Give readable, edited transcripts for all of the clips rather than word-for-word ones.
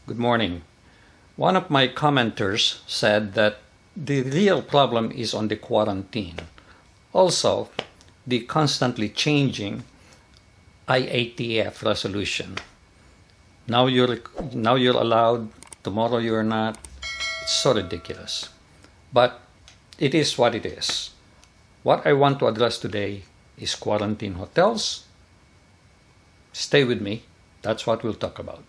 Good morning. One of my commenters said that the real problem is on the quarantine. Also, the constantly changing IATF resolution. Now you're allowed, tomorrow you're not. It's so ridiculous. But it is what it is. What I want to address today is quarantine hotels. Stay with me. That's what we'll talk about.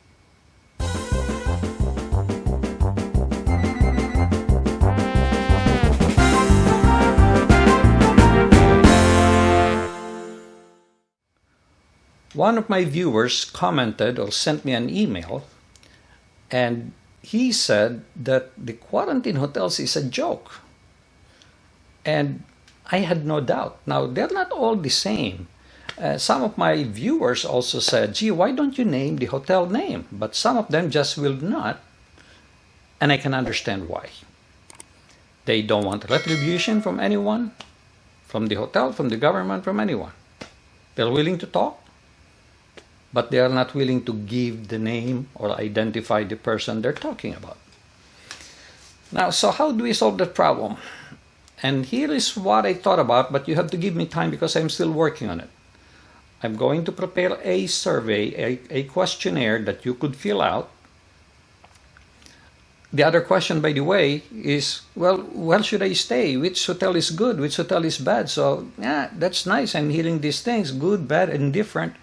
One of my viewers commented or sent me an email, and he said that the quarantine hotels is a joke. And I had no doubt. Now, they're not all the same. Some of my viewers also said, gee, why don't you name the hotel name? But some of them just will not, and I can understand why. They don't want retribution from anyone, from the hotel, from the government, from anyone. They're willing to talk, but they are not willing to give the name or identify the person they're talking about. Now, so how do we solve that problem? And here is what I thought about, but you have to give me time because I'm still working on it. I'm going to prepare a survey, a questionnaire that you could fill out. The other question, by the way, is, well, where should I stay? Which hotel is good? Which hotel is bad? So, yeah, that's nice. I'm hearing these things, good, bad, indifferent.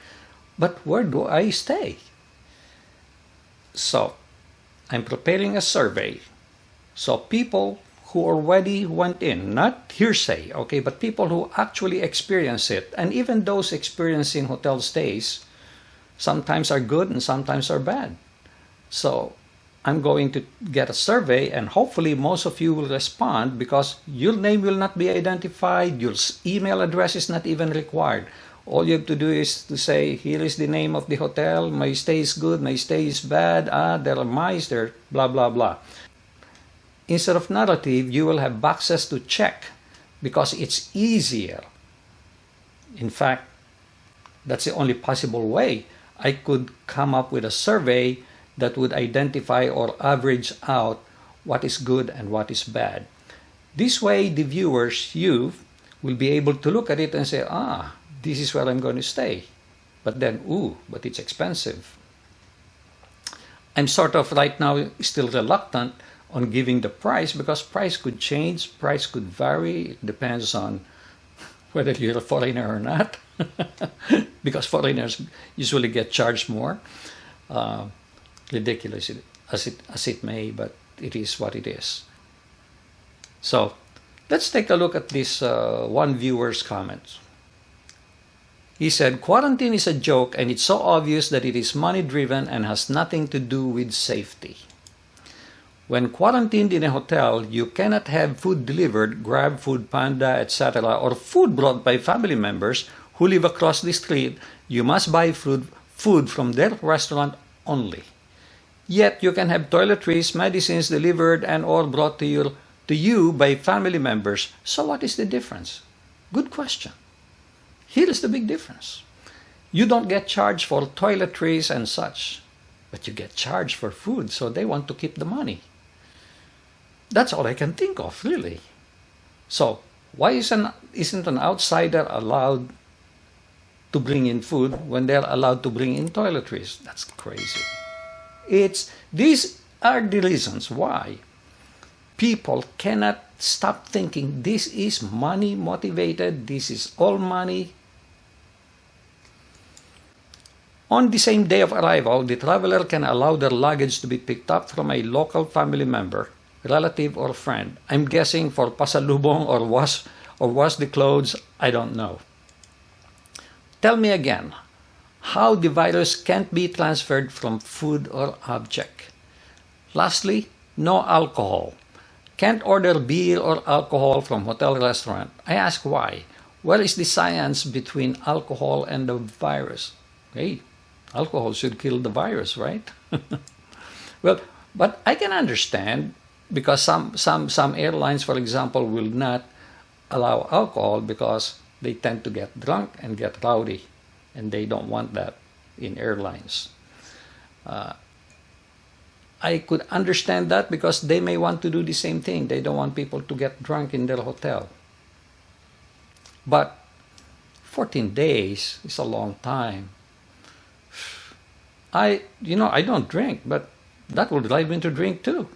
But where do I stay? So, I'm preparing a survey. So people who already went in, not hearsay, okay, but people who actually experience it, and even those experiencing hotel stays, sometimes are good and sometimes are bad. So I'm going to get a survey, and hopefully most of you will respond because your name will not be identified, your email address is not even required. All you have to do is to say, here is the name of the hotel, my stay is good, my stay is bad, there are mice, there, blah, blah, blah. Instead of narrative, you will have boxes to check because it's easier. In fact, that's the only possible way. I could come up with a survey that would identify or average out what is good and what is bad. This way, the viewers, you, will be able to look at it and say, this is where I'm going to stay. But then, but it's expensive. I'm sort of right now still reluctant on giving the price because price could change, price could vary. It depends on whether you're a foreigner or not. Because foreigners usually get charged more. Ridiculous as it may, but it is what it is. So let's take a look at this one viewer's comment. He said, quarantine is a joke and it's so obvious that it is money-driven and has nothing to do with safety. When quarantined in a hotel, you cannot have food delivered, Grab, Food Panda, etc., or food brought by family members who live across the street. You must buy food from their restaurant only. Yet you can have toiletries, medicines delivered and or brought to you by family members. So what is the difference? Good question. Here is the big difference. You don't get charged for toiletries and such, but you get charged for food, so they want to keep the money. That's all I can think of, really. So, why isn't an outsider allowed to bring in food when they're allowed to bring in toiletries? That's crazy. These are the reasons why people cannot stop thinking this is money motivated, this is all money. On the same day of arrival, the traveler can allow their luggage to be picked up from a local family member, relative or friend. I'm guessing for pasalubong or wash the clothes, I don't know. Tell me again, how the virus can't be transferred from food or object. Lastly, no alcohol. Can't order beer or alcohol from hotel restaurant. I ask why. Where is the science between alcohol and the virus? Hey, alcohol should kill the virus, right? Well, but I can understand because some airlines, for example, will not allow alcohol because they tend to get drunk and get rowdy, and they don't want that in airlines. I could understand that because they may want to do the same thing. They don't want people to get drunk in their hotel. But 14 days is a long time. I don't drink, but that will drive me to drink too.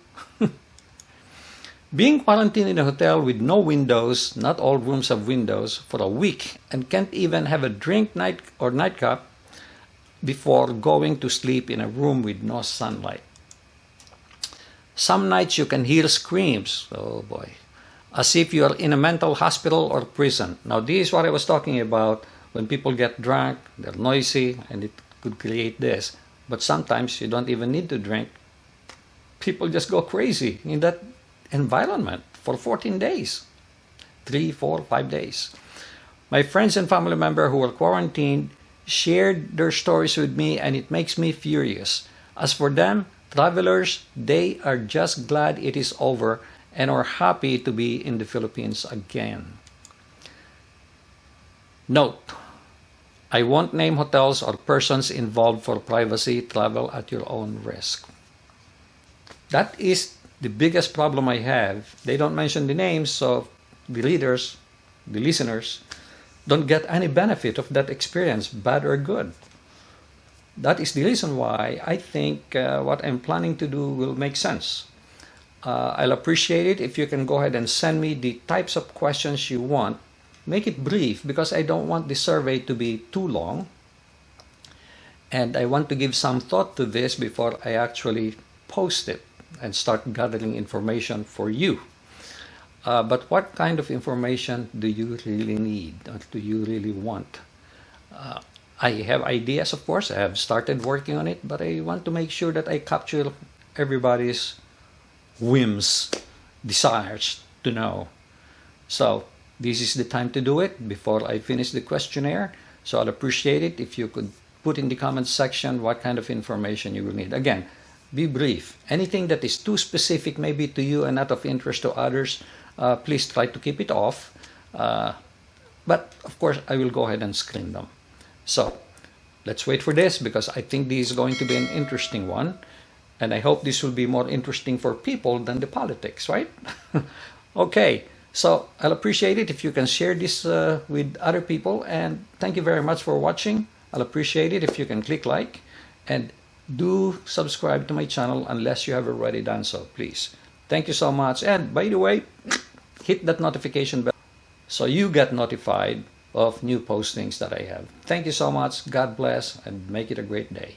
Being quarantined in a hotel with no windows, not all rooms have windows, for a week and can't even have a drink nightcap before going to sleep in a room with no sunlight. Some nights you can hear screams, oh boy, as if you are in a mental hospital or prison. Now this is what I was talking about. When people get drunk, they're noisy, and it could create this. But sometimes you don't even need to drink. People just go crazy in that environment for 14 days, 3, 4, 5 days. My friends and family members who were quarantined shared their stories with me, and it makes me furious. As for them, travelers, they are just glad it is over and are happy to be in the Philippines again. Note, I won't name hotels or persons involved for privacy. Travel at your own risk. That is the biggest problem I have. They don't mention the names, so the readers, the listeners, don't get any benefit of that experience, bad or good. That is the reason why I think what I'm planning to do will make sense. I'll appreciate it if you can go ahead and send me the types of questions you want. Make it brief because I don't want the survey to be too long. And I want to give some thought to this before I actually post it and start gathering information for you. But what kind of information do you really need or do you really want? I have ideas, of course. I have started working on it, but I want to make sure that I capture everybody's whims, desires to know. So this is the time to do it before I finish the questionnaire. So I'd appreciate it if you could put in the comments section what kind of information you will need. Again, be brief. Anything that is too specific maybe to you and not of interest to others, please try to keep it off. But of course, I will go ahead and screen them. So let's wait for this because I think this is going to be an interesting one. And I hope this will be more interesting for people than the politics, right? Okay, so I'll appreciate it if you can share this with other people. And thank you very much for watching. I'll appreciate it if you can click like and do subscribe to my channel unless you have already done so, please. Thank you so much. And by the way, hit that notification bell so you get notified of new postings that I have. Thank you so much. God bless and make it a great day.